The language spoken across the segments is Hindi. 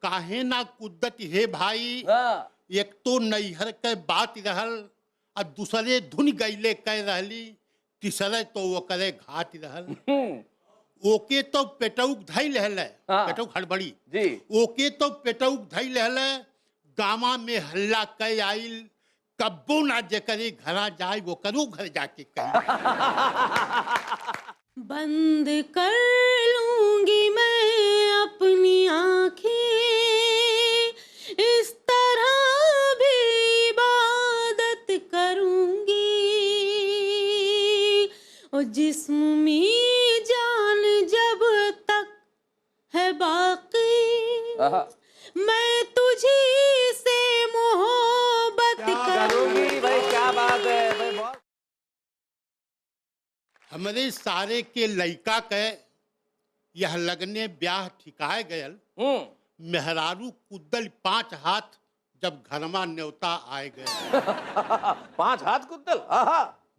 काहे ना कुद्दत हे भाई, हाँ। एक तो नैहर के बात रहल और दूसरे धुन गईले कह रहली, तीसरे तो वो करे घाट रहल। ओके तो पेटौक धैल है, हाँ। पेटौक हड़बड़ी जी। ओके तो पेटौक धैल है, गामा में हल्ला कह आइल, कब्बो ना जेकरे घरा जाए वो करू घर जाके कही। बंद कर लूंगी मैं अपनी आँखें, इस तरह भी इबादत करूंगी, और जिस्म में जान जब तक है बाकी, मैं तुझी से मोहब्बत करूंगी। भाई क्या बात है भाई, बहुत हमारे सारे के लइका के यह लगने ब्याह ठिकाए गयल, मेहरारू कुद्दल 5 हाथ जब घरमा न्योता आए गए। 5 हाथ कुत्तल।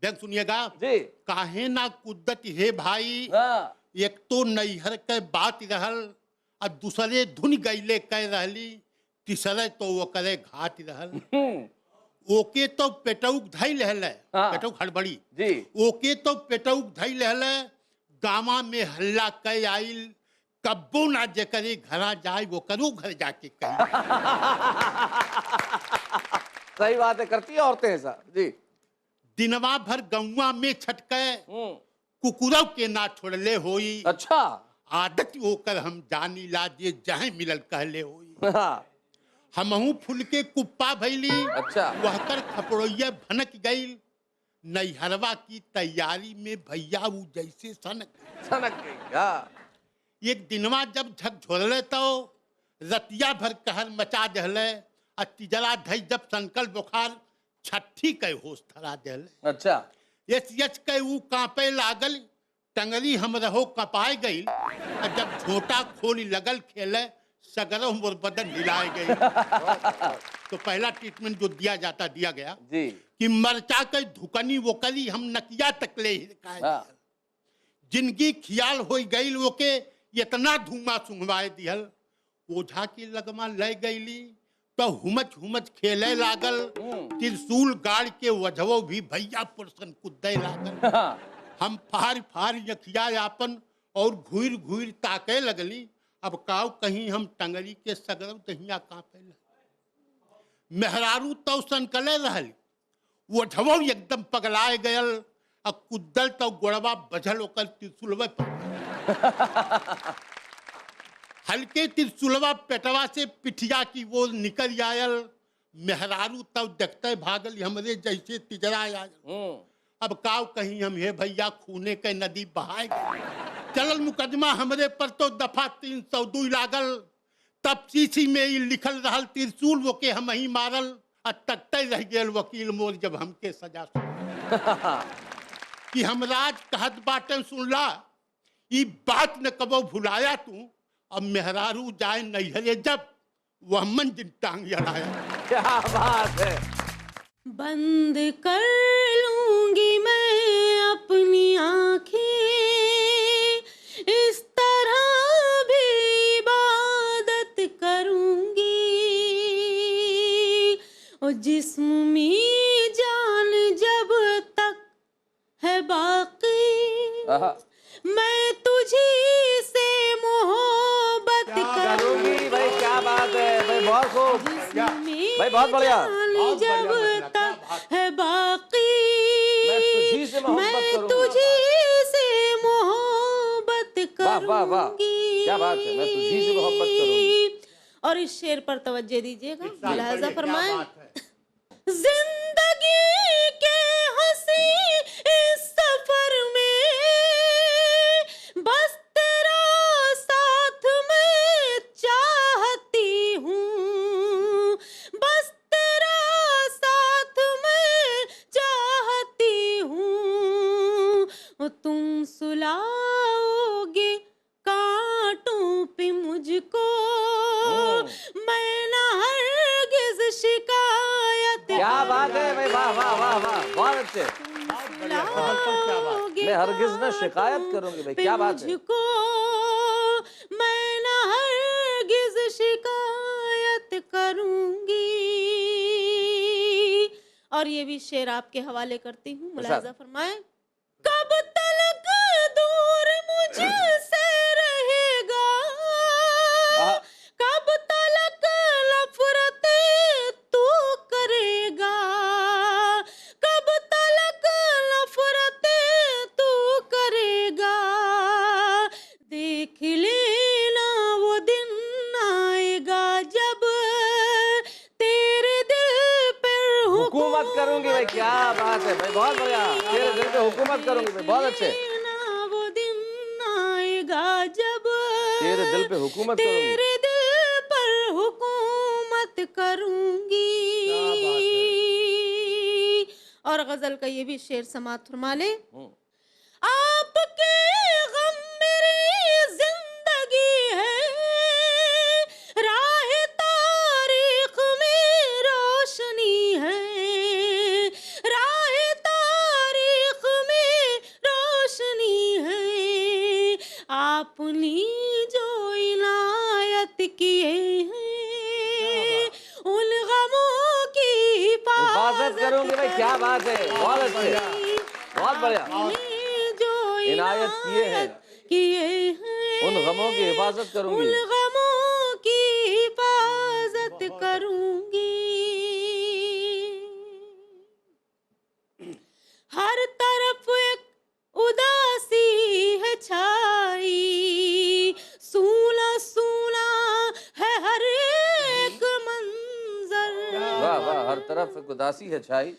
बैंक सुनिएगा जी। काहे ना कुद्दत हे भाई, हाँ। एक तो नैहर के बात रहल और दूसरे धुन गईले कह रहली, तीसरे तो वो करे घाट रहल। ओके तो पेटौक धैल है, हाँ। पेटौक हड़बड़ी जी। ओके तो पेटौक धैल है, गामा में हल्ला कह आइल, कब्बो ना जेकरे घरा जाए वो करू घर जाके कही। सही बात है, करती है औरतें ऐसा। जी। दिनवा भर गौवा में छटके, कुकुरव के ना छोड़ले होई। अच्छा। आदत होकर हम जानी ला, जे जहे मिलल कहले होई। हाँ। हमहू फूल के कुप्पा भैली, अच्छा। वह कर खपड़ोइया भनक गई, नैहरवा की तैयारी में भैया वो जैसे सनक गई। हाँ। एक दिनवा जब झकझोरले तो रतिया भर कहर मचा दहले, और तिजला धई जब संकल बुखार छठी के होश धरा दहले। अच्छा। यच के ऊ कांपे लागल, टंगरी हम रहो कपाए गई, और जब झोटा खोली लगल खेले, सगरों मोर बदन हिलाए गई। तो पहला ट्रीटमेंट जो दिया जाता दिया गया जी। कि मरचा के धुकनी वो करी हम नकिया तकले हाँ। जिनकी ख्याल हो गई वो के इतना धुआं सुंघवाए दिहल, ओझा की लगमा ले गईली तो हुमच हुमच खेले लागल, त्रिशूल गाड़ के वजहो भी भैया पुरसन कुद्दे लागल। हम फार फार यखिया यापन और घूर घूर ताके लगली, अब काव कहीं हम टंगरी के सगरव दहिया कांपे लगे। मेहरारू तो सनकले रहल, वो झवो एकदम पगलाए गयल, और कुद्दल तो गोड़वा बझल होकर त्रिशूलवा हल्के त्रिशूलवा पेटवा से पिठिया की वो निकल आयल। मेहरारू तब देखते भागल हमरे जैसे तिजरा आयल। अब काव कहीं हम हे भैया खूने के नदी बहाए गए। चलल मुकदमा हमरे पर तो दफा 302 लागल, तब सीसी में ही लिखल रहल, त्रिशूल वो के हम ही मारल, और तकते रह गेल वकील मोर जब हमके सजा कि हमराज कहत बाटे सुनला, ई बात न कबो भुलाया तू, अब मेहरारू जाए नैहरे जब वह मंजिल टांग अड़ाया। क्या बात है। बंद कर लूंगी मैं अपनी आँखें, इस तरह भी इबादत करूंगी, और जिस्म में जान जब तक है बाकी, मैं तुझी से मोहब्बत करूंगी। भाई क्या बात है भाई, बहुत खूब भाई, बहुत बढ़िया। जब तक है बाकी, मैं तुझी से मोहब्बत करूंगी। वाह वाह, क्या बात है, मैं तुझी से मोहब्बत करूंगी। और इस शेर पर तवज्जो दीजिएगा, मुलाहजा फरमाएं। जिंदगी के हंसी इस सफर में, बस तेरा साथ मैं चाहती हूँ, बस तेरा साथ मैं चाहती हूँ, तुम सुलाओगे कांटों पे मुझको, मैं ना हरगिज शिकायत। क्या बात है भाई, वाह वाह वाह वाह, बहुत अच्छे। मैं हरगिज न शिकायत करूंगी। भाई क्या बात है। मैं ना हरगिज शिकायत और ये भी शेर आपके हवाले करती हूँ, इरशाद। मुलाहिजा फरमाएं। कब तलक दूर मुझसे रहेगा, आहा। कब तलक नफरते तू करेगा, कब तलक नफरते तू करेगा, देख लेना वो दिन आएगा जब तेरे दिल पर हुकूमत करूंगी भाई, क्या बात है भाई, बहुत बढ़िया। तेरे दिल पे हुकूमत करूंगी भाई, बहुत अच्छे। लेना वो दिन आएगा जब तेरे दिल पे हुकूमत करूंगी। तेरे दिल पर हुकूमत करूंगी। और गजल का ये भी शेर समात फरमा ले। आपके गम मेरी जिंदगी है, राह तारीख में रोशनी है, राह तारीख में रोशनी है, आपने जो इनायत किए हैं उन गमों की हिफाजत करूंगी भाई, क्या बात है, बहुत अच्छे, बहुत बढ़िया। इनायत किए हैं उन गमों की हिफाजत करूंगी, उन गमों की हिफाजत करूंगी। हर तरफ एक उदासी है छाई, सूना सूना है हर एक मंजर। वाह वाह, हर तरफ एक उदासी है छाई,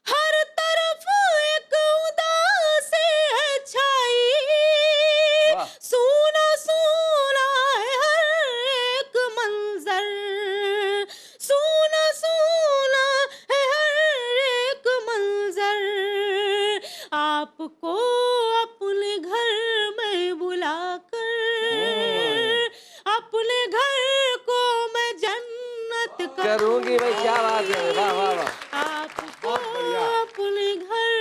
हर तरफ एक उदासी है छाई, वाह। सूना सूना है हर एक मंजर, सूना सूना है हर एक मंजर, आपको अपने घर में बुलाकर, अपने घर को मैं जन्नत करूंगी भाई, क्या बात है, वाह वाह वाह। आपको अपने घर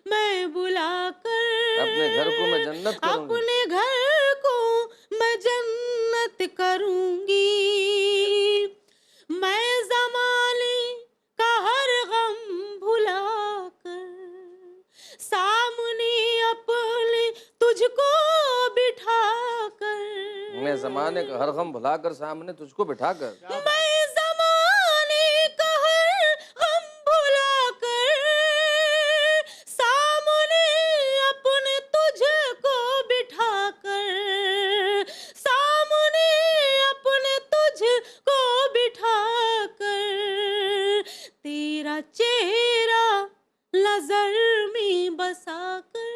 में बुलाकर, अपने घर को मैं जन्नत करूंगी, अपने घर को मैं जन्नत करूंगी। मैं ज़माने का हर गम भुलाकर, सामने अपने तुझको बिठाकर, मैं जमाने का हर गम भुलाकर सामने तुझको बिठाकर, मैं ज़माने का हर गम भुलाकर, सामने अपने तुझको बिठाकर, सामने अपने तुझको बिठाकर, तेरा चेहरा नजर में बसाकर,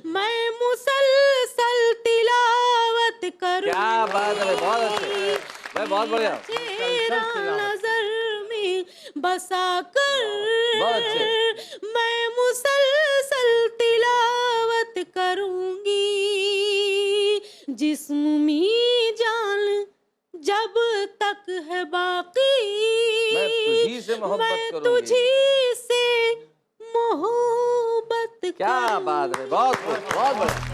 मैं मुसलसल तिलावत करूं। क्या बात है भाई, बहुत अच्छे भाई, बहुत बढ़िया, चेहरा नजर में बसाकर, बहुत अच्छे। मैं मुसलसल तिलावत करूंगी। जिस्म में जान जब तक है बाकी, मैं तुझी से मोहब्बत मैं करूंगी। तुझी से मोहब्बत क्या बात है, बहुत बढ़िया।